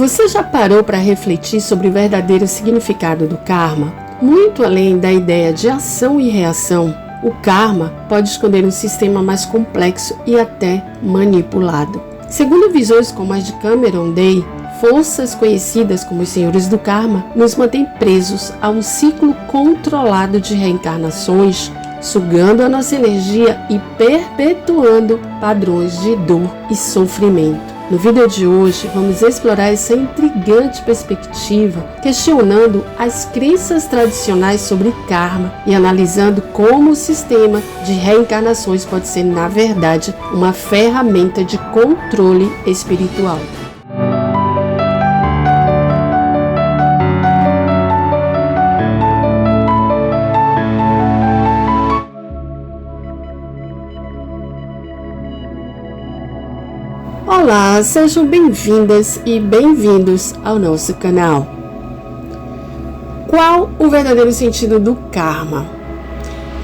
Você já parou para refletir sobre o verdadeiro significado do karma? Muito além da ideia de ação e reação, o karma pode esconder um sistema mais complexo e até manipulado. Segundo visões como as de Cameron Day, forças conhecidas como os senhores do karma nos mantêm presos a um ciclo controlado de reencarnações, sugando a nossa energia e perpetuando padrões de dor e sofrimento. No vídeo de hoje, vamos explorar essa intrigante perspectiva, questionando as crenças tradicionais sobre karma e analisando como o sistema de reencarnações pode ser, na verdade, uma ferramenta de controle espiritual. Olá, sejam bem-vindas e bem-vindos ao nosso canal. Qual o verdadeiro sentido do karma?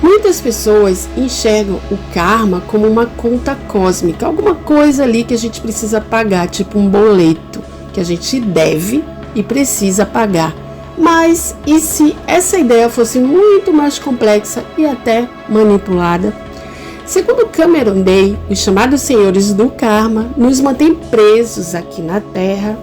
Muitas pessoas enxergam o karma como uma conta cósmica, alguma coisa ali que a gente precisa pagar, tipo um boleto que a gente deve e precisa pagar. Mas e se essa ideia fosse muito mais complexa e até manipulada? Segundo Cameron Day, os chamados senhores do karma nos mantêm presos aqui na Terra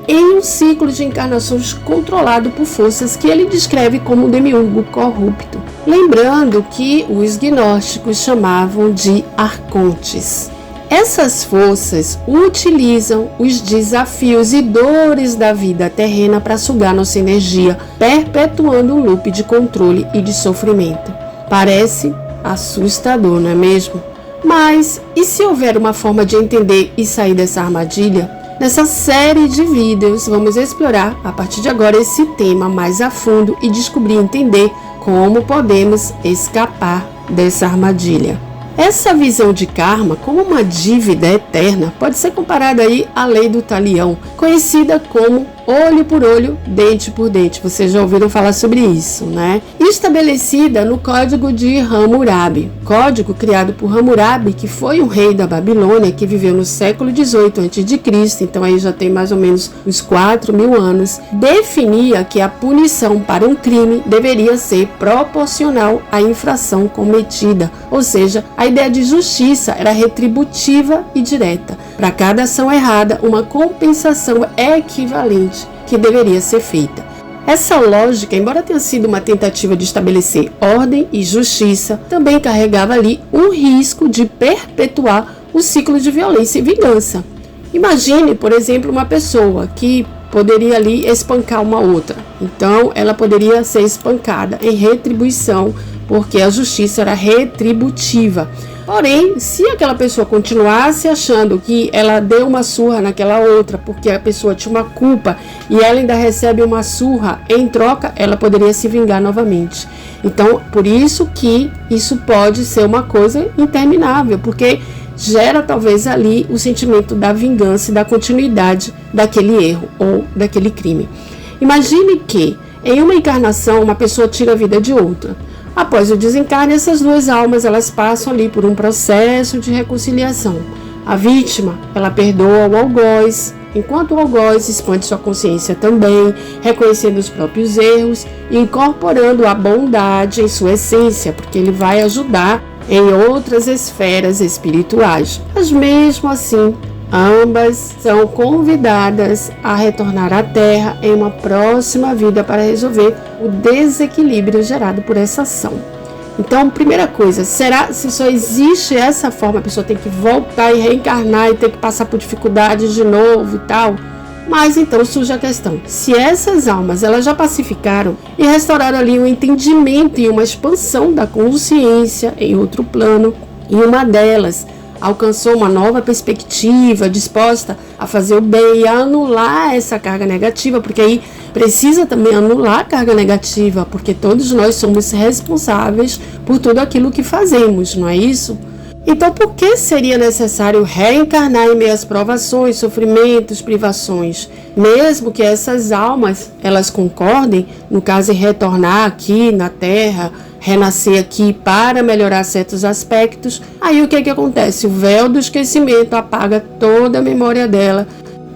em um ciclo de encarnações controlado por forças que ele descreve como um demiurgo corrupto. Lembrando que os gnósticos chamavam de arcontes. Essas forças utilizam os desafios e dores da vida terrena para sugar nossa energia, perpetuando um loop de controle e de sofrimento. Parece assustador, não é mesmo? Mas e se houver uma forma de entender e sair dessa armadilha? Nessa série de vídeos vamos explorar a partir de agora esse tema mais a fundo e descobrir e entender como podemos escapar dessa armadilha. Essa visão de karma como uma dívida eterna pode ser comparada aí à lei do talião, conhecida como olho por olho, dente por dente. Vocês já ouviram falar sobre isso, né? Estabelecida no Código de Hammurabi. Código criado por Hammurabi, que foi um rei da Babilônia que viveu no século XVIII a.C., então aí já tem mais ou menos uns 4.000 anos, definia que a punição para um crime deveria ser proporcional à infração cometida, ou seja, a ideia de justiça era retributiva e direta. Para cada ação errada, uma compensação equivalente que deveria ser feita. Essa lógica, embora tenha sido uma tentativa de estabelecer ordem e justiça, também carregava ali um risco de perpetuar o ciclo de violência e vingança. Imagine, por exemplo, uma pessoa que poderia ali espancar uma outra. Então, ela poderia ser espancada em retribuição, porque a justiça era retributiva. Porém, se aquela pessoa continuasse achando que ela deu uma surra naquela outra, porque a pessoa tinha uma culpa e ela ainda recebe uma surra em troca, ela poderia se vingar novamente. Então, por isso que isso pode ser uma coisa interminável, porque gera talvez ali o sentimento da vingança e da continuidade daquele erro ou daquele crime. Imagine que em uma encarnação uma pessoa tira a vida de outra. Após o desencarne, essas duas almas elas passam ali por um processo de reconciliação. A vítima, ela perdoa o algoz, enquanto o algoz expande sua consciência também, reconhecendo os próprios erros e incorporando a bondade em sua essência, porque ele vai ajudar em outras esferas espirituais. Mas mesmo assim, ambas são convidadas a retornar à Terra em uma próxima vida para resolver o desequilíbrio gerado por essa ação. Então, primeira coisa, será se só existe essa forma, a pessoa tem que voltar e reencarnar e ter que passar por dificuldades de novo e tal? Mas então surge a questão, se essas almas elas já pacificaram e restauraram ali um entendimento e uma expansão da consciência em outro plano, e uma delas alcançou uma nova perspectiva, disposta a fazer o bem e a anular essa carga negativa, porque aí precisa também anular a carga negativa, porque todos nós somos responsáveis por tudo aquilo que fazemos, não é isso? Então, por que seria necessário reencarnar em meio às provações, sofrimentos, privações? Mesmo que essas almas, elas concordem, no caso em retornar aqui na Terra, renascer aqui para melhorar certos aspectos, aí o que acontece? O véu do esquecimento apaga toda a memória dela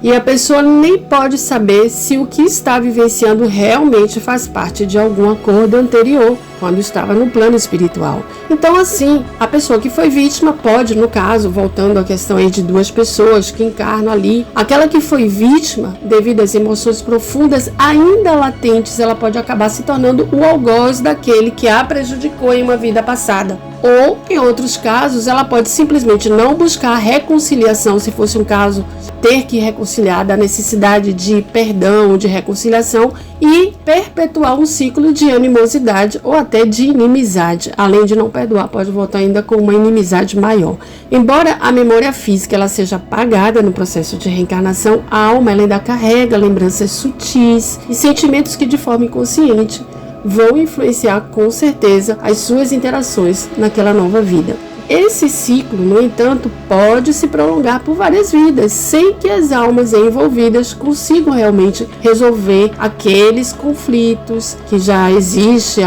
E a pessoa nem pode saber se o que está vivenciando realmente faz parte de algum acordo anterior, quando estava no plano espiritual. Então, assim, a pessoa que foi vítima pode, no caso, voltando à questão aí de duas pessoas que encarnam ali, aquela que foi vítima, devido às emoções profundas ainda latentes, ela pode acabar se tornando o algoz daquele que a prejudicou em uma vida passada. Ou, em outros casos, ela pode simplesmente não buscar reconciliação, se fosse um caso, ter que reconciliar, da necessidade de perdão, de reconciliação, e perpetuar um ciclo de animosidade ou até de inimizade. Além de não perdoar, pode voltar ainda com uma inimizade maior. Embora a memória física ela seja apagada no processo de reencarnação, a alma ela ainda carrega lembranças sutis e sentimentos que de forma inconsciente vão influenciar com certeza as suas interações naquela nova vida. Esse ciclo, no entanto, pode se prolongar por várias vidas, sem que as almas envolvidas consigam realmente resolver aqueles conflitos que já existem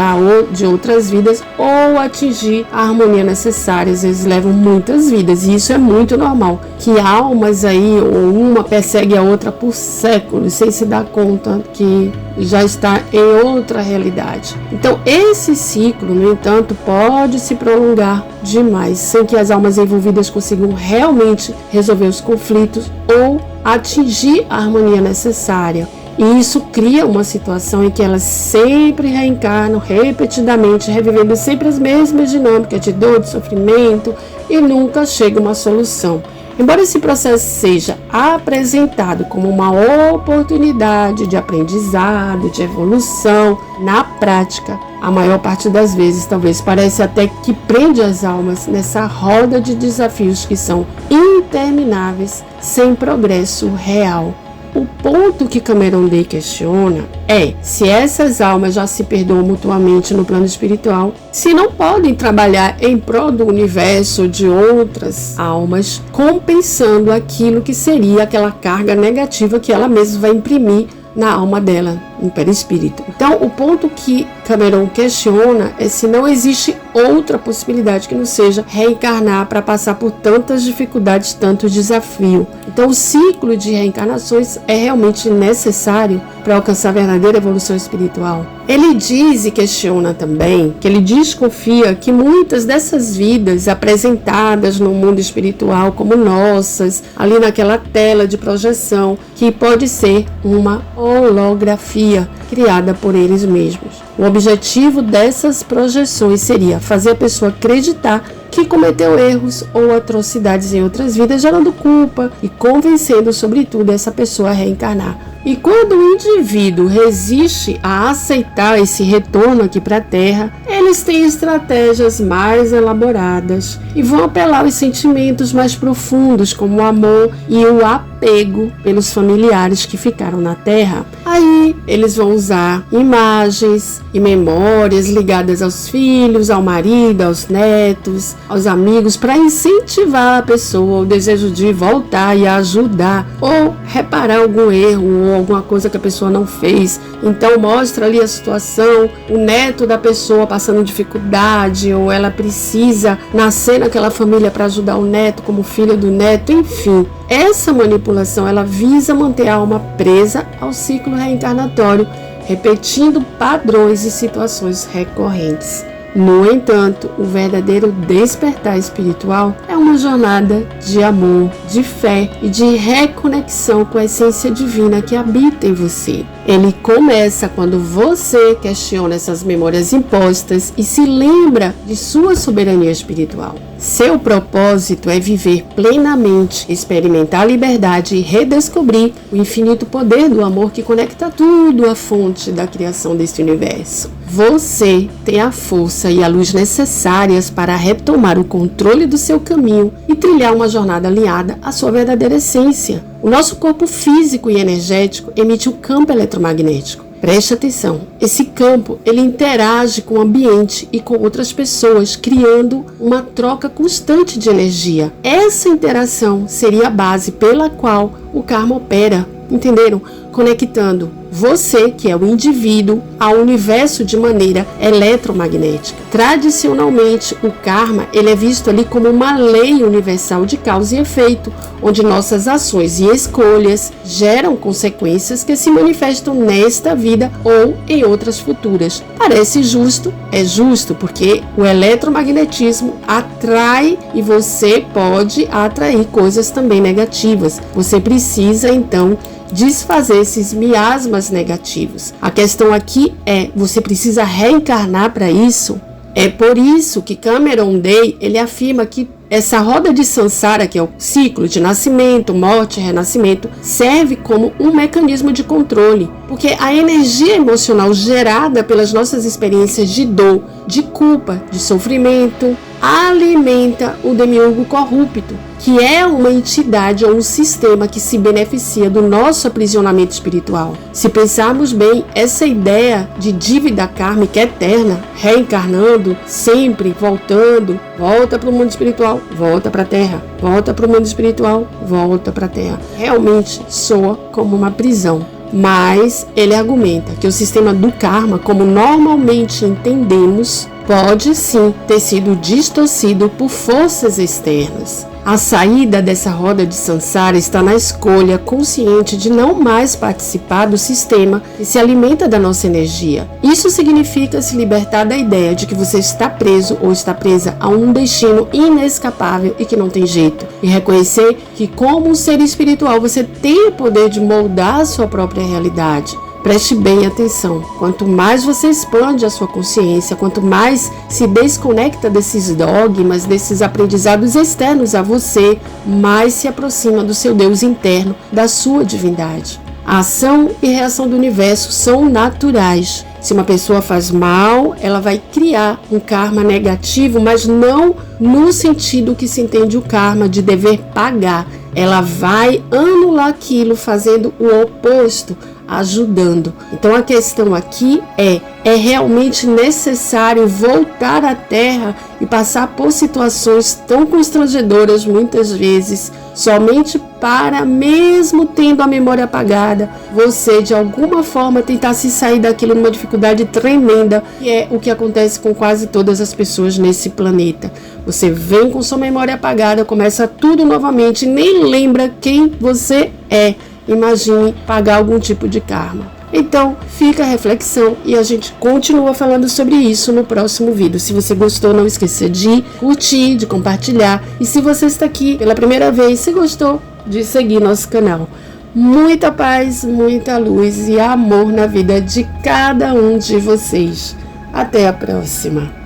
de outras vidas ou atingir a harmonia necessária. Às vezes levam muitas vidas e isso é muito normal, que almas aí, ou uma persegue a outra por séculos, sem se dar conta que já está em outra realidade. Então, esse ciclo, no entanto, pode se prolongar demais, sem que as almas envolvidas consigam realmente resolver os conflitos ou atingir a harmonia necessária. E isso cria uma situação em que elas sempre reencarnam repetidamente, revivendo sempre as mesmas dinâmicas de dor, de sofrimento, e nunca chega uma solução. Embora esse processo seja apresentado como uma oportunidade de aprendizado, de evolução, na prática, a maior parte das vezes talvez parece até que prende as almas nessa roda de desafios que são intermináveis, sem progresso real. O ponto que Cameron Day questiona é se essas almas já se perdoam mutuamente no plano espiritual, se não podem trabalhar em prol do universo de outras almas, compensando aquilo que seria aquela carga negativa que ela mesma vai imprimir na alma dela, no perispírito. Então, o ponto que Cameron questiona é se não existe outra possibilidade que não seja reencarnar para passar por tantas dificuldades, tanto desafio. Então, o ciclo de reencarnações é realmente necessário para alcançar a verdadeira evolução espiritual. Ele diz e questiona também que ele desconfia que muitas dessas vidas apresentadas no mundo espiritual como nossas, ali naquela tela de projeção, que pode ser uma holografia criada por eles mesmos. O objetivo dessas projeções seria fazer a pessoa acreditar que cometeu erros ou atrocidades em outras vidas, gerando culpa e convencendo, sobretudo, essa pessoa a reencarnar. E quando o indivíduo resiste a aceitar esse retorno aqui para a Terra, eles têm estratégias mais elaboradas e vão apelar aos sentimentos mais profundos, como o amor e o apego pelos familiares que ficaram na Terra. Aí eles vão usar imagens e memórias ligadas aos filhos, ao marido, aos netos, aos amigos, para incentivar a pessoa o desejo de voltar e ajudar ou reparar algum erro ou alguma coisa que a pessoa não fez. Então mostra ali a situação, o neto da pessoa passando dificuldade, ou ela precisa nascer naquela família para ajudar o neto como filho do neto, enfim. Essa manipulação ela visa manter a alma presa ao ciclo reencarnatório, repetindo padrões e situações recorrentes. No entanto, o verdadeiro despertar espiritual é uma jornada de amor, de fé e de reconexão com a essência divina que habita em você. Ele começa quando você questiona essas memórias impostas e se lembra de sua soberania espiritual. Seu propósito é viver plenamente, experimentar a liberdade e redescobrir o infinito poder do amor que conecta tudo à fonte da criação deste universo. Você tem a força e a luz necessárias para retomar o controle do seu caminho e trilhar uma jornada alinhada à sua verdadeira essência. O nosso corpo físico e energético emite um campo eletromagnético. Preste atenção, esse campo ele interage com o ambiente e com outras pessoas, criando uma troca constante de energia. Essa interação seria a base pela qual o karma opera. Entenderam? conectando você, que é o indivíduo, ao universo de maneira eletromagnética. Tradicionalmente, o karma ele é visto ali como uma lei universal de causa e efeito, onde nossas ações e escolhas geram consequências que se manifestam nesta vida ou em outras futuras. Parece justo, é justo, porque o eletromagnetismo atrai e você pode atrair coisas também negativas. Você precisa, então, desfazer esses miasmas negativos. A questão aqui é, você precisa reencarnar para isso? É por isso que Cameron Day, ele afirma que essa roda de Sansara, que é o ciclo de nascimento, morte e renascimento, serve como um mecanismo de controle, porque a energia emocional gerada pelas nossas experiências de dor, de culpa, de sofrimento, alimenta o demiurgo corrupto, que é uma entidade ou um sistema que se beneficia do nosso aprisionamento espiritual. Se pensarmos bem, essa ideia de dívida kármica eterna, reencarnando, sempre voltando, volta para o mundo espiritual, volta para a Terra, volta para o mundo espiritual, volta para a Terra, realmente soa como uma prisão. Mas ele argumenta que o sistema do karma, como normalmente entendemos, pode sim ter sido distorcido por forças externas. A saída dessa roda de Sansara está na escolha consciente de não mais participar do sistema que se alimenta da nossa energia. Isso significa se libertar da ideia de que você está preso ou está presa a um destino inescapável e que não tem jeito. E reconhecer que, como um ser espiritual, você tem o poder de moldar a sua própria realidade. Preste bem atenção, quanto mais você expande a sua consciência, quanto mais se desconecta desses dogmas, desses aprendizados externos a você, mais se aproxima do seu Deus interno, da sua divindade. A ação e reação do universo são naturais. Se uma pessoa faz mal, ela vai criar um karma negativo, mas não no sentido que se entende o karma de dever pagar. Ela vai anular aquilo, fazendo o oposto, ajudando. Então a questão aqui é realmente necessário voltar à Terra e passar por situações tão constrangedoras muitas vezes, somente para, mesmo tendo a memória apagada, você de alguma forma tentar se sair daquilo numa dificuldade tremenda, que é o que acontece com quase todas as pessoas nesse planeta. Você vem com sua memória apagada, começa tudo novamente, nem lembra quem você é. Imagine pagar algum tipo de karma. Então, fica a reflexão e a gente continua falando sobre isso no próximo vídeo. Se você gostou, não esqueça de curtir, de compartilhar. E se você está aqui pela primeira vez, se gostou, de seguir nosso canal. Muita paz, muita luz e amor na vida de cada um de vocês. Até a próxima.